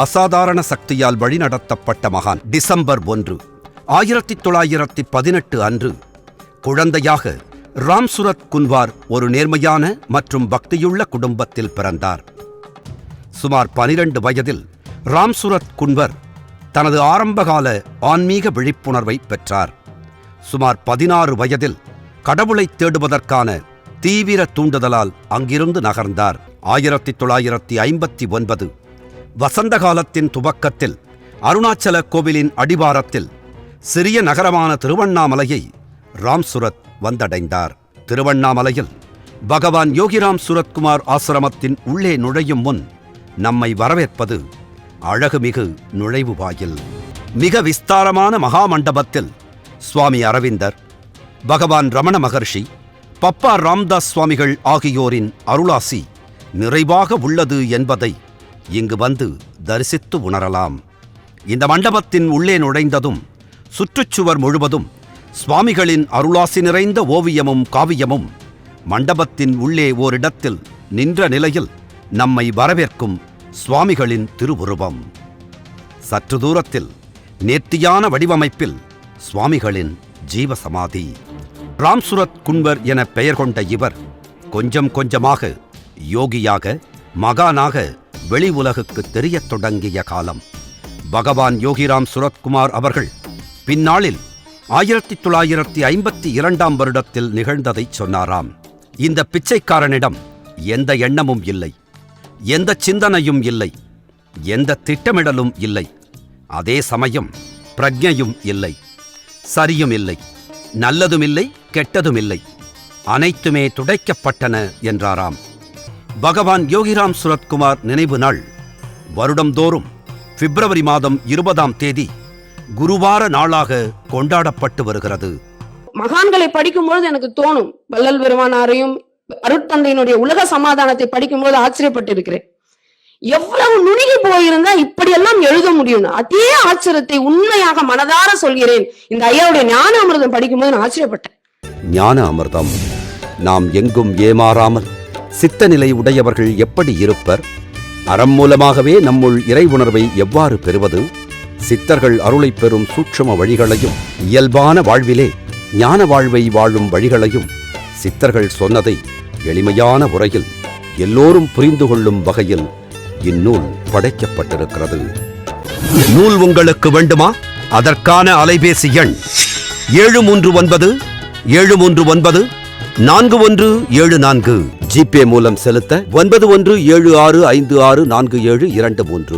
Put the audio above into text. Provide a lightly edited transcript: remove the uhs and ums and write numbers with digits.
அசாதாரண சக்தியால் வழிநடத்தப்பட்ட மகான். டிசம்பர் 1, 1918 அன்று குழந்தையாக ராம்சுரத் குன்வார் ஒரு நேர்மையான மற்றும் பக்தியுள்ள குடும்பத்தில் பிறந்தார். சுமார் 12 வயதில் ராம்சுரத் குன்வர் தனது ஆரம்பகால ஆன்மீக விழிப்புணர்வை பெற்றார். சுமார் 16 வயதில் கடவுளை தேடுவதற்கான தீவிர தூண்டுதலால் அங்கிருந்து நகர்ந்தார். 1959 வசந்த காலத்தின் துவக்கத்தில் அருணாச்சல கோவிலின் அடிவாரத்தில் சிறிய நகரமான திருவண்ணாமலையை ராம்சுரத் வந்தடைந்தார். திருவண்ணாமலையில் பகவான் யோகிராம் சுரத்குமார் ஆசிரமத்தின் உள்ளே நுழையும் முன் நம்மை வரவேற்பது அழகுமிகு நுழைவு வாயில். மிக விஸ்தாரமான மகாமண்டபத்தில் சுவாமி அரவிந்தர், பகவான் ரமண மகர்ஷி, பப்பா ராம்தாஸ் சுவாமிகள் ஆகியோரின் அருளாசி நிறைவாக உள்ளது என்பதை இங்கு வந்து தரிசித்து உணரலாம். இந்த மண்டபத்தின் உள்ளே நுழைந்ததும் சுற்றுச்சுவர் முழுவதும் சுவாமிகளின் அருளாசி நிறைந்த ஓவியமும் காவியமும், மண்டபத்தின் உள்ளே ஓரிடத்தில் நின்ற நிலையில் நம்மை வரவேற்கும் சுவாமிகளின் திருவுருவம், சற்று தூரத்தில் நேர்த்தியான வடிவமைப்பில் சுவாமிகளின் ஜீவசமாதி. ராம்சுரத் குன்வர் என பெயர் கொண்ட இவர் கொஞ்சம் கொஞ்சமாக யோகியாக, மகானாக வெளி உலகுக்கு தெரியத் தொடங்கிய காலம். பகவான் யோகிராம் சுரத்குமார் அவர்கள் பின்னாளில் 1952 வருடத்தில் நிகழ்ந்ததை சொன்னாராம். இந்த பிச்சைக்காரனிடம் எந்த எண்ணமும் இல்லை, எந்த சிந்தனையும் இல்லை, எந்த திட்டமிடலும் இல்லை. அதே சமயம் பிரக்ஞையும் இல்லை, சரியும் இல்லை, நல்லதும் இல்லை, கெட்டதும் இல்லை, அனைத்துமே துடைக்கப்பட்டன என்றாராம். பகவான் யோகிராம் சுரத்குமார் நினைவு நாள் வருடந்தோறும் பிப்ரவரி மாதம் 20ஆம் தேதி குருவார நாளாக கொண்டாடப்பட்டு வருகிறது. மகான்களை படிக்கும்போது எனக்கு தோணும், வள்ளல் பெருமானாரையும் அருட்தந்தையினுடைய உலக சமாதானத்தை படிக்கும்போது ஆச்சரியப்பட்டு இருக்கிறேன். எவ்வளவு நுணுகி போயிருந்தா இப்படியெல்லாம் எழுத முடியும். அதே ஆச்சரியத்தை உண்மையாக மனதார சொல்கிறேன். இந்த ஐயாவுடைய ஞான அமிர்தம் படிக்கும்போது நான் ஆச்சரியப்பட்டேன். ஞான அமிர்தம். நாம் எங்கும் ஏமாறாமல் சித்த நிலை உடையவர்கள் எப்படி இருப்பர்? அறம் மூலமாகவே நம்முள் இறை உணர்வை எவ்வாறு பெறுவது? சித்தர்கள் அருளை பெறும் சூட்சும வழிகளையும், இயல்பான வாழ்விலே ஞான வாழ்வை வாழும் வழிகளையும் சித்தர்கள் சொன்னதை எளிமையான முறையில் எல்லோரும் புரிந்து கொள்ளும் வகையில் இந்நூல் படைக்கப்பட்டிருக்கிறது. நூல் உங்களுக்கு வேண்டுமா? அதற்கான அலைபேசி எண் 7397394 ஜிபே மூலம் செலுத்த 9176564723.